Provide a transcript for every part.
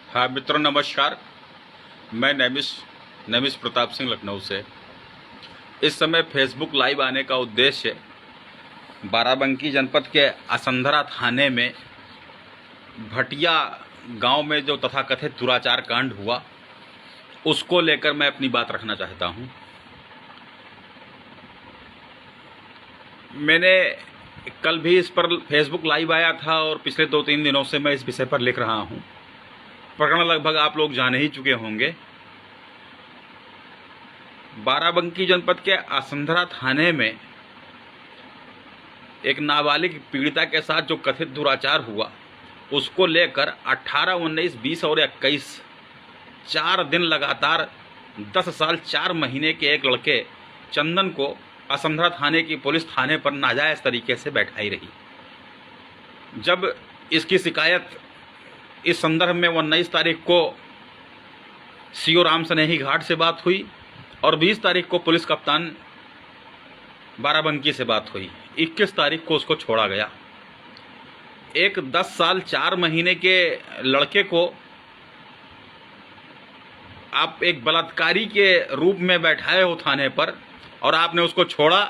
हाँ मित्रों, नमस्कार। मैं नमिश प्रताप सिंह लखनऊ से। इस समय फेसबुक लाइव आने का उद्देश्य बाराबंकी जनपद के असंधरा थाने में भटिया गांव में जो तथाकथित दुराचार कांड हुआ उसको लेकर मैं अपनी बात रखना चाहता हूं। मैंने कल भी इस पर फेसबुक लाइव आया था और पिछले 2-3 दिनों से मैं इस विषय पर लिख रहा हूं। प्रकरण लगभग आप लोग जान ही चुके होंगे। बाराबंकी जनपद के असंधरा थाने में एक नाबालिग पीड़िता के साथ जो कथित दुराचार हुआ उसको लेकर 18, 19, 20 और 21 4 दिन लगातार 10 साल 4 महीने के एक लड़के चंदन को असंधरा थाने की पुलिस थाने पर नाजायज़ तरीके से बैठाई रही। जब इसकी शिकायत इस संदर्भ में 19 तारीख को सीओ राम स्नेही घाट से बात हुई और 20 तारीख को पुलिस कप्तान बाराबंकी से बात हुई। 21 तारीख को उसको छोड़ा गया। एक 10 साल 4 महीने के लड़के को आप एक बलात्कारी के रूप में बैठाए हो थाने पर और आपने उसको छोड़ा,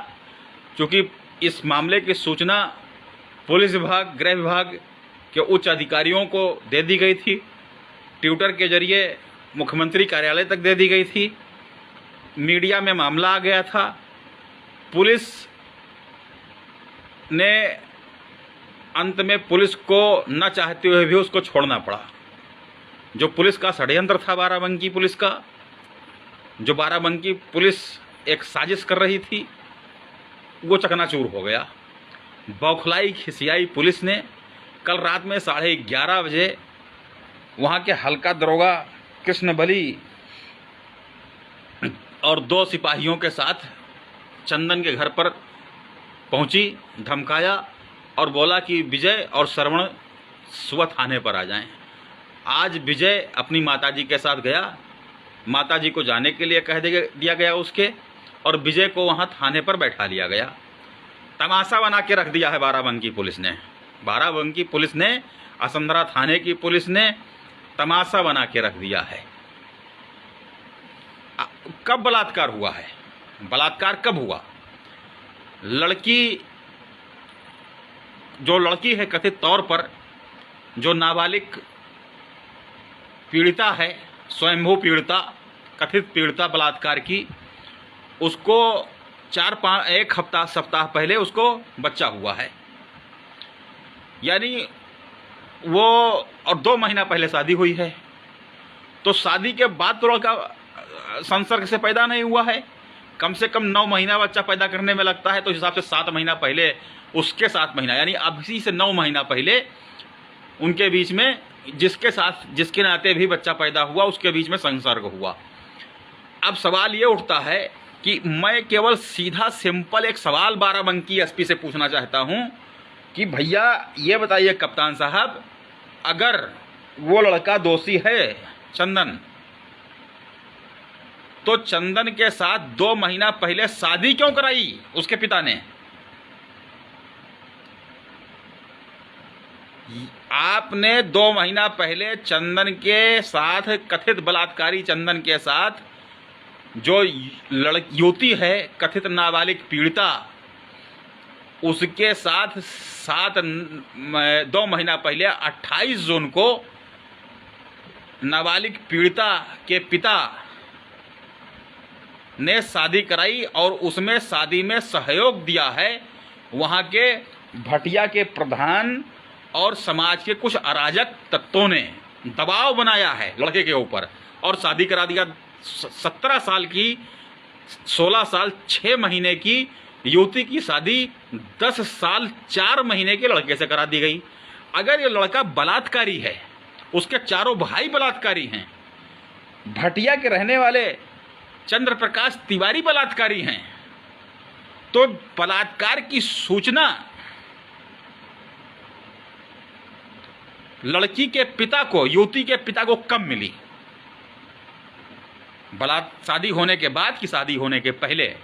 क्योंकि इस मामले की सूचना पुलिस विभाग, गृह विभाग के उच्च अधिकारियों को दे दी गई थी। ट्विटर के जरिए मुख्यमंत्री कार्यालय तक दे दी गई थी। मीडिया में मामला आ गया था। पुलिस ने अंत में पुलिस को न चाहते हुए भी उसको छोड़ना पड़ा। जो पुलिस का षड्यंत्र था बाराबंकी पुलिस का, जो बाराबंकी पुलिस एक साजिश कर रही थी, वो चकनाचूर हो गया। बौखलाई खिसियाई पुलिस ने कल रात में 11:30 बजे वहाँ के हल्का दरोगा कृष्ण बली और 2 सिपाहियों के साथ चंदन के घर पर पहुंची, धमकाया और बोला कि विजय और श्रवण सुबह थाने पर आ जाएं। आज विजय अपनी माताजी के साथ गया। माताजी को जाने के लिए कह दिया गया उसके, और विजय को वहां थाने पर बैठा लिया गया। तमाशा बना के रख दिया है बाराबंकी पुलिस ने। बाराबंकी पुलिस ने, असंधरा थाने की पुलिस ने तमाशा बना के रख दिया है। कब बलात्कार हुआ है? बलात्कार कब हुआ? जो लड़की है कथित तौर पर, जो नाबालिग पीड़िता है, स्वयंभू पीड़िता, कथित पीड़िता बलात्कार की, उसको 1 सप्ताह पहले उसको बच्चा हुआ है। यानी वो, और 2 महीना पहले शादी हुई है। तो शादी के बाद तो लड़का संसर्ग से पैदा नहीं हुआ है। कम से कम 9 महीना बच्चा पैदा करने में लगता है, तो इस हिसाब से 7 महीना पहले उसके 7 महीना, यानी अभी से 9 महीना पहले उनके बीच में, जिसके नाते भी बच्चा पैदा हुआ, उसके बीच में संसर्ग हुआ। अब सवाल ये उठता है कि मैं केवल सीधा सिंपल एक सवाल बाराबंकी एसपी से पूछना चाहता हूं कि भैया ये बताइए कप्तान साहब, अगर वो लड़का दोषी है चंदन, तो चंदन के साथ 2 महीना पहले शादी क्यों कराई उसके पिता ने? आपने 2 महीना पहले चंदन के साथ, कथित बलात्कारी चंदन के साथ, जो युवती है कथित नाबालिग पीड़िता, उसके साथ 2 महीना पहले 28 जून को नाबालिग पीड़िता के पिता ने शादी कराई और उसमें शादी में सहयोग दिया है वहाँ के भटिया के प्रधान और समाज के कुछ अराजक तत्वों ने दबाव बनाया है लड़के के ऊपर और शादी करा दिया। 17 साल की, 16 साल 6 महीने की युवती की शादी 10 साल 4 महीने के लड़के से करा दी गई। अगर ये लड़का बलात्कारी है, उसके चारों भाई बलात्कारी हैं, भटिया के रहने वाले चंद्र प्रकाश तिवारी बलात्कारी हैं, तो बलात्कार की सूचना लड़की के पिता को, युवती के पिता को कब मिली? शादी होने के बाद कि शादी होने के पहले?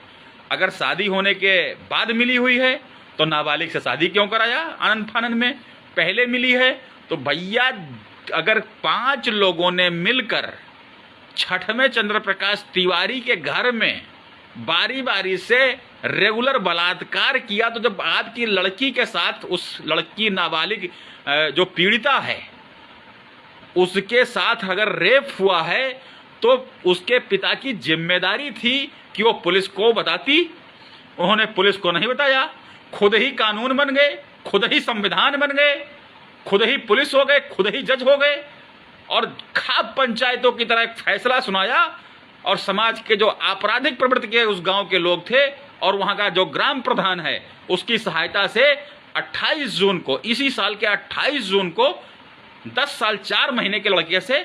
अगर शादी होने के बाद मिली हुई है तो नाबालिग से शादी क्यों कराया आनंद फानंद में? पहले मिली है तो भैया अगर 5 लोगों ने मिलकर छठ में चंद्र प्रकाश तिवारी के घर में बारी बारी से रेगुलर बलात्कार किया, तो जब आपकी लड़की के साथ उस लड़की नाबालिग जो पीड़िता है उसके साथ अगर रेप हुआ है तो उसके पिता की जिम्मेदारी थी कि वो पुलिस को बताती। उन्होंने पुलिस को नहीं बताया, खुद ही कानून बन गए, खुद ही संविधान बन गए, खुद ही पुलिस हो गए, खुद ही जज हो गए और खाप पंचायतों की तरह एक फैसला सुनाया। और समाज के जो आपराधिक प्रवृत्ति के उस गांव के लोग थे और वहां का जो ग्राम प्रधान है उसकी सहायता से 28 जून को, इसी साल के 28 जून को 10 साल 4 महीने के लड़के से